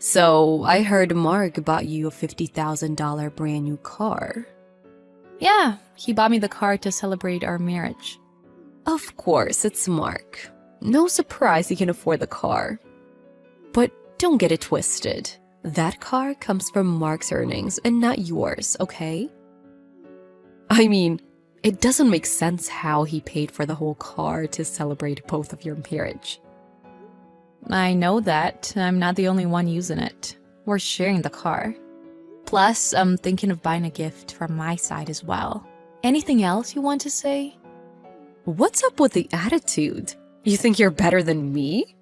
So, I heard Mark bought you a $50,000 brand new car. Yeah, he bought me the car to celebrate our marriage. Of course, it's Mark. No surprise he can afford the car. But don't get it twisted. That car comes from Mark's earnings and not yours, okay? I mean, it doesn't make sense how he paid for the whole car to celebrate both of your marriage. I know that. I'm not the only one using it. We're sharing the car. Plus, I'm thinking of buying a gift from my side as well. Anything else you want to say? What's up with the attitude? You think you're better than me?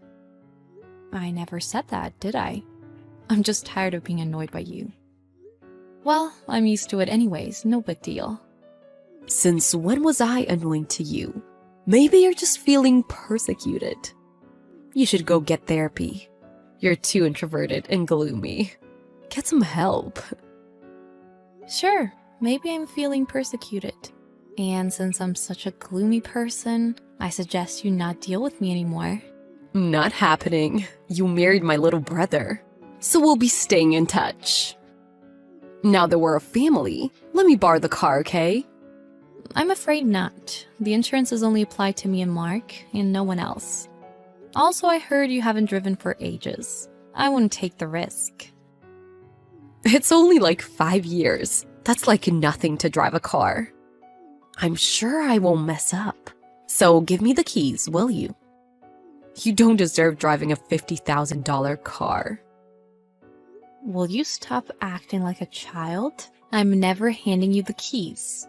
I never said that, did I? I'm just tired of being annoyed by you. Well, I'm used to it anyways, no big deal. Since when was I annoying to you? Maybe you're just feeling persecuted. You should go get therapy. You're too introverted and gloomy. Get some help. Sure, maybe I'm feeling persecuted. And since I'm such a gloomy person, I suggest you not deal with me anymore. Not happening. You married my little brother. So we'll be staying in touch. Now that we're a family, let me borrow the car, okay? I'm afraid not. The insurance is only applied to me and Mark, and no one else. Also, I heard you haven't driven for ages. I wouldn't take the risk. It's only like 5 years. That's like nothing to drive a car. I'm sure I won't mess up. So give me the keys, will you? You don't deserve driving a $50,000 car. Will you stop acting like a child? I'm never handing you the keys.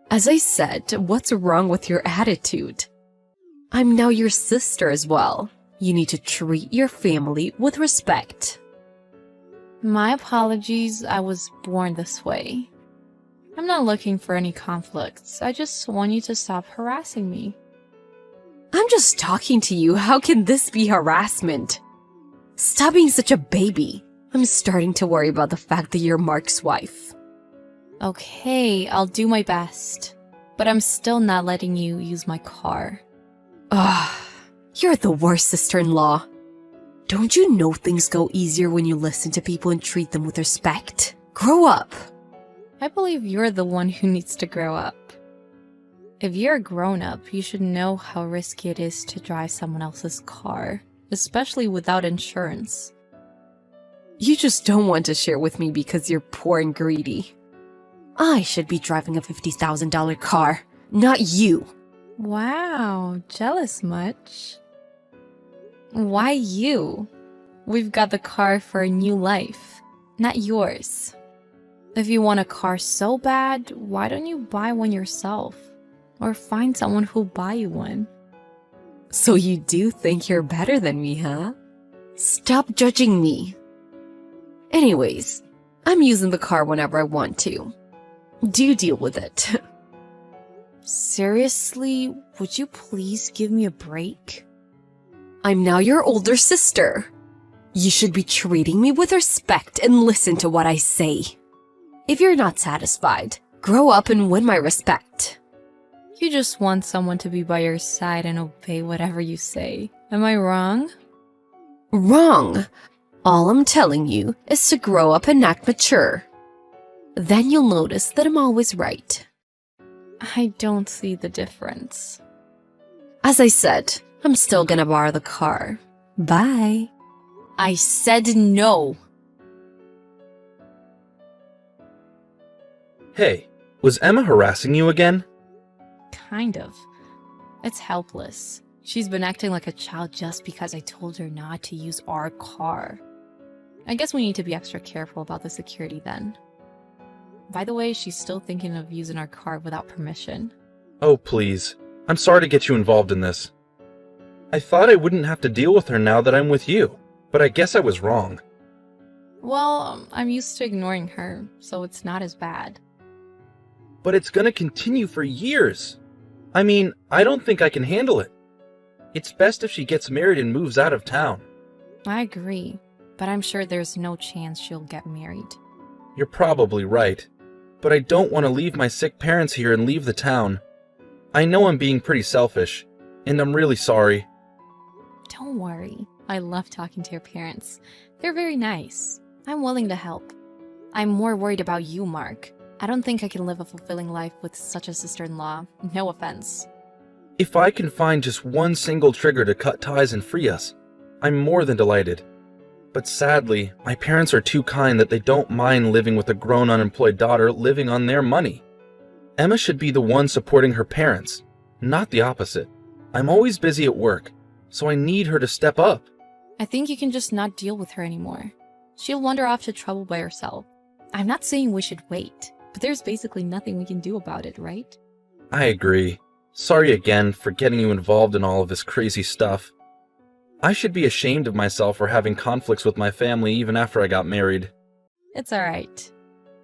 As I said, what's wrong with your attitude? I'm now your sister as well. You need to treat your family with respect. My apologies, I was born this way. I'm not looking for any conflicts. I just want you to stop harassing me. I'm just talking to you. How can this be harassment? Stop being such a baby. I'm starting to worry about the fact that you're Mark's wife. Okay, I'll do my best. But I'm still not letting you use my car. Ugh, you're the worst sister-in-law. Don't you know things go easier when you listen to people and treat them with respect? Grow up. I believe you're the one who needs to grow up. If you're a grown-up, you should know how risky it is to drive someone else's car, especially without insurance. You just don't want to share with me because you're poor and greedy. I should be driving a $50,000 car, not you. Wow, jealous much? Why you? We've got the car for a new life, not yours. If you want a car so bad, why don't you buy one yourself? Or find someone who'll buy you one. So you do think you're better than me, huh? Stop judging me. Anyways, I'm using the car whenever I want to. Do deal with it. Seriously, would you please give me a break? I'm now your older sister. You should be treating me with respect and listen to what I say. If you're not satisfied, grow up and win my respect. You just want someone to be by your side and obey whatever you say. Am I wrong? Wrong. All I'm telling you is to grow up and act mature. Then you'll notice that I'm always right. I don't see the difference. As I said, I'm still gonna borrow the car. Bye. I said no. Hey, was Emma harassing you again? Kind of. It's helpless. She's been acting like a child just because I told her not to use our car. I guess we need to be extra careful about the security then. By the way, she's still thinking of using our car without permission. Oh, please. I'm sorry to get you involved in this. I thought I wouldn't have to deal with her now that I'm with you, but I guess I was wrong. Well, I'm used to ignoring her, so it's not as bad. But it's gonna continue for years. I mean, I don't think I can handle it. It's best if she gets married and moves out of town. I agree, but I'm sure there's no chance she'll get married. You're probably right, but I don't want to leave my sick parents here and leave the town. I know I'm being pretty selfish, and I'm really sorry. Don't worry. I love talking to your parents. They're very nice. I'm willing to help. I'm more worried about you, Mark. I don't think I can live a fulfilling life with such a sister-in-law. No offense. If I can find just one single trigger to cut ties and free us, I'm more than delighted. But sadly, my parents are too kind that they don't mind living with a grown unemployed daughter living on their money. Emma should be the one supporting her parents, not the opposite. I'm always busy at work, so I need her to step up. I think you can just not deal with her anymore. She'll wander off to trouble by herself. I'm not saying we should wait, but there's basically nothing we can do about it, right? I agree. Sorry again for getting you involved in all of this crazy stuff. I should be ashamed of myself for having conflicts with my family even after I got married. It's alright.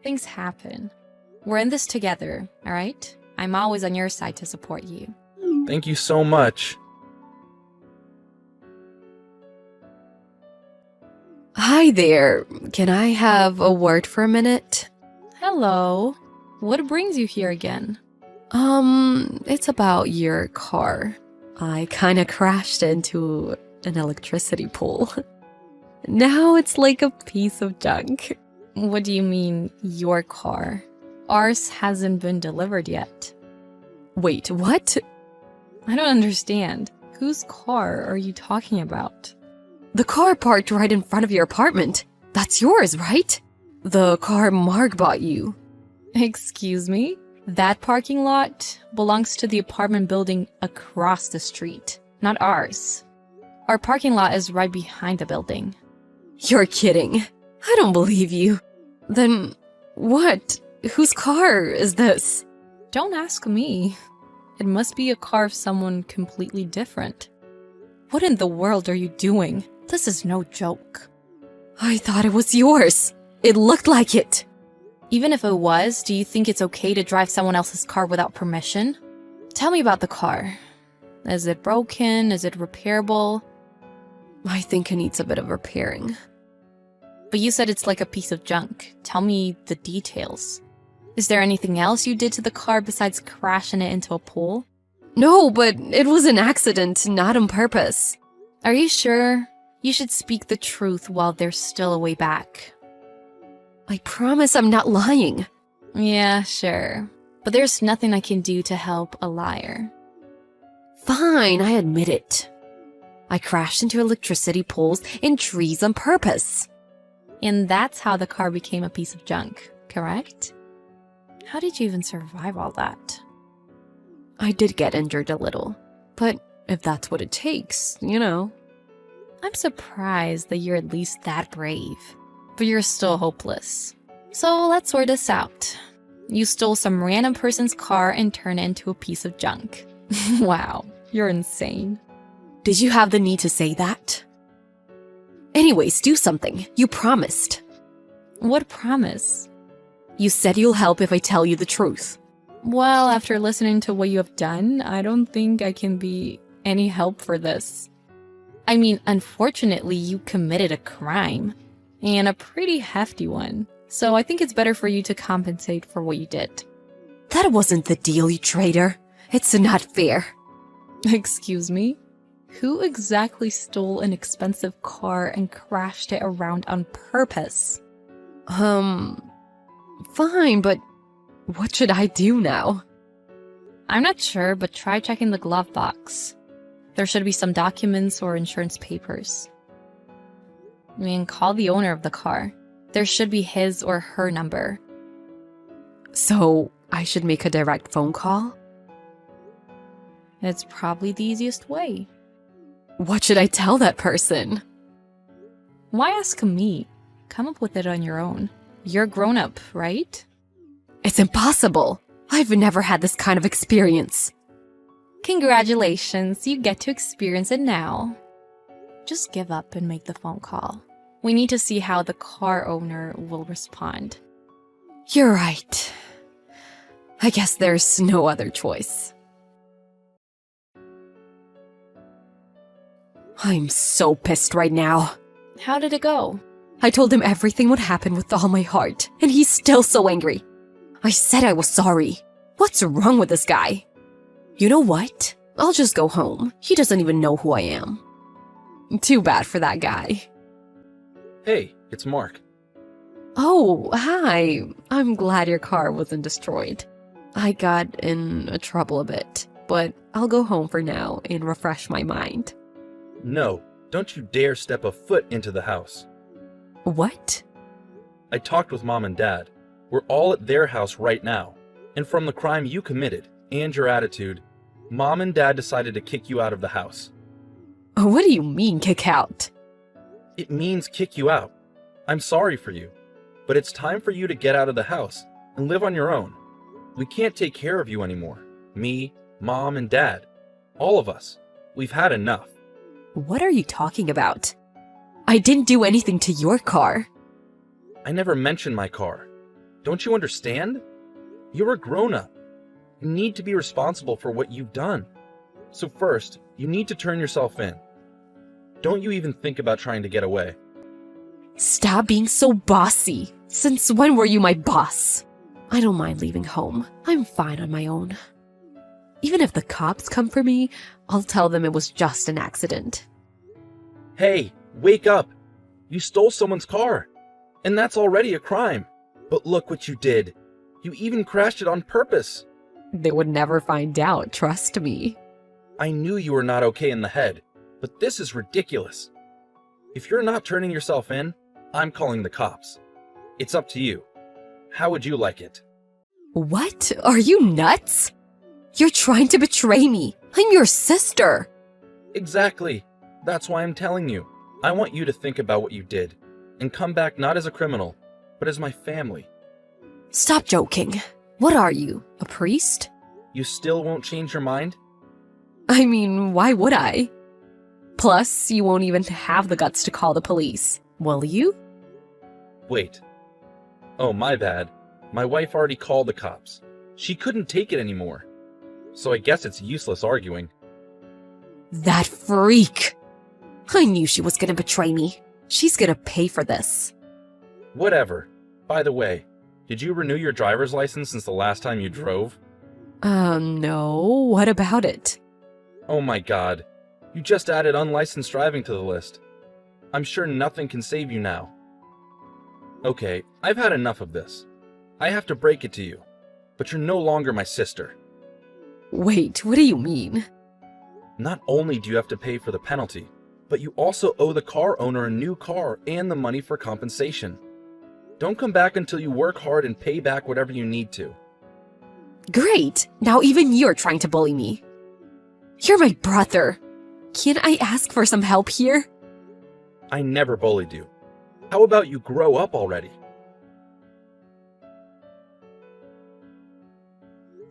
Things happen. We're in this together, alright? I'm always on your side to support you. Thank you so much. Hi there. Can I have a word for a minute? Hello. What brings you here again? It's about your car. I kinda crashed into an electricity pole. Now it's like a piece of junk. What do you mean, your car? Ours hasn't been delivered yet. Wait, what? I don't understand. Whose car are you talking about? The car parked right in front of your apartment. That's yours, right? The car Mark bought you. Excuse me? That parking lot belongs to the apartment building across the street, not ours. Our parking lot is right behind the building. You're kidding. I don't believe you. Then what? Whose car is this? Don't ask me. It must be a car of someone completely different. What in the world are you doing? This is no joke. I thought it was yours. It looked like it. Even if it was, do you think it's okay to drive someone else's car without permission? Tell me about the car. Is it broken? Is it repairable? I think it needs a bit of repairing. But you said it's like a piece of junk. Tell me the details. Is there anything else you did to the car besides crashing it into a pool? No, but it was an accident, not on purpose. Are you sure? You should speak the truth while there's still a way back. I promise I'm not lying. Yeah, sure. But there's nothing I can do to help a liar. Fine, I admit it. I crashed into electricity poles and trees on purpose. And that's how the car became a piece of junk, correct? How did you even survive all that? I did get injured a little, but if that's what it takes, you know. I'm surprised that you're at least that brave, but you're still hopeless. So let's sort this out. You stole some random person's car and turned it into a piece of junk. Wow, you're insane. Did you have the need to say that? Anyways, do something. You promised. What promise? You said you'll help if I tell you the truth. Well, after listening to what you have done, I don't think I can be any help for this. I mean, unfortunately, you committed a crime, and a pretty hefty one. So I think it's better for you to compensate for what you did. That wasn't the deal, you traitor. It's not fair. Excuse me? Who exactly stole an expensive car and crashed it around on purpose? Fine, but what should I do now? I'm not sure, but try checking the glove box. There should be some documents or insurance papers. I mean, call the owner of the car. There should be his or her number. So, I should make a direct phone call? It's probably the easiest way. What should I tell that person? Why ask me? Come up with it on your own. You're grown up, right? It's impossible. I've never had this kind of experience. Congratulations, you get to experience it now. Just give up and make the phone call. We need to see how the car owner will respond. You're right. I guess there's no other choice. I'm so pissed right now. How did it go? I told him everything would happen with all my heart, and he's still so angry. I said I was sorry. What's wrong with this guy? You know what? I'll just go home. He doesn't even know who I am. Too bad for that guy. Hey, it's Mark. Oh, hi. I'm glad your car wasn't destroyed. I got in trouble a bit, but I'll go home for now and refresh my mind. No, don't you dare step a foot into the house. What? I talked with Mom and Dad. We're all at their house right now. And from the crime you committed and your attitude, Mom and Dad decided to kick you out of the house. What do you mean, kick out? It means kick you out. I'm sorry for you, but it's time for you to get out of the house and live on your own. We can't take care of you anymore. Me, Mom, and Dad. All of us. We've had enough. What are you talking about? I didn't do anything to your car. I never mentioned my car. Don't you understand? You're a grown-up. You need to be responsible for what you've done. So first, you need to turn yourself in. Don't you even think about trying to get away. Stop being so bossy. Since when were you my boss? I don't mind leaving home. I'm fine on my own. Even if the cops come for me, I'll tell them it was just an accident. Hey, wake up! You stole someone's car. And that's already a crime. But look what you did. You even crashed it on purpose. They would never find out, trust me. I knew you were not okay in the head, but this is ridiculous. If you're not turning yourself in, I'm calling the cops. It's up to you. How would you like it? What? Are you nuts? You're trying to betray me. I'm your sister. Exactly. That's why I'm telling you. I want you to think about what you did and come back not as a criminal, but as my family. Stop joking. What are you, a priest? You still won't change your mind? I mean, why would I? Plus, you won't even have the guts to call the police, will you? Wait. Oh, my bad. My wife already called the cops. She couldn't take it anymore. So I guess it's useless arguing. That freak! I knew she was gonna betray me. She's gonna pay for this. Whatever. By the way, did you renew your driver's license since the last time you drove? No. What about it? Oh my god. You just added unlicensed driving to the list. I'm sure nothing can save you now. Okay, I've had enough of this. I have to break it to you, but you're no longer my sister. Wait, what do you mean? Not only do you have to pay for the penalty, but you also owe the car owner a new car and the money for compensation. Don't come back until you work hard and pay back whatever you need to. Great! Now even you're trying to bully me. You're my brother. Can I ask for some help here? I never bullied you. How about you grow up already?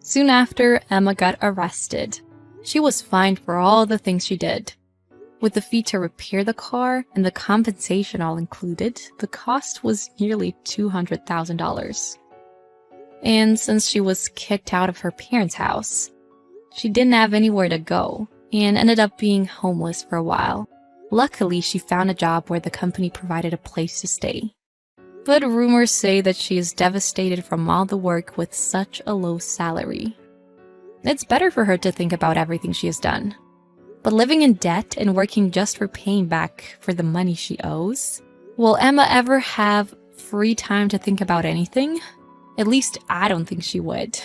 Soon after, Emma got arrested. She was fined for all the things she did. With the fee to repair the car and the compensation all included, the cost was nearly $200,000. And since she was kicked out of her parents' house, she didn't have anywhere to go and ended up being homeless for a while. Luckily, she found a job where the company provided a place to stay. But rumors say that she is devastated from all the work with such a low salary. It's better for her to think about everything she has done. But living in debt and working just for paying back for the money she owes? Will Emma ever have free time to think about anything? At least I don't think she would.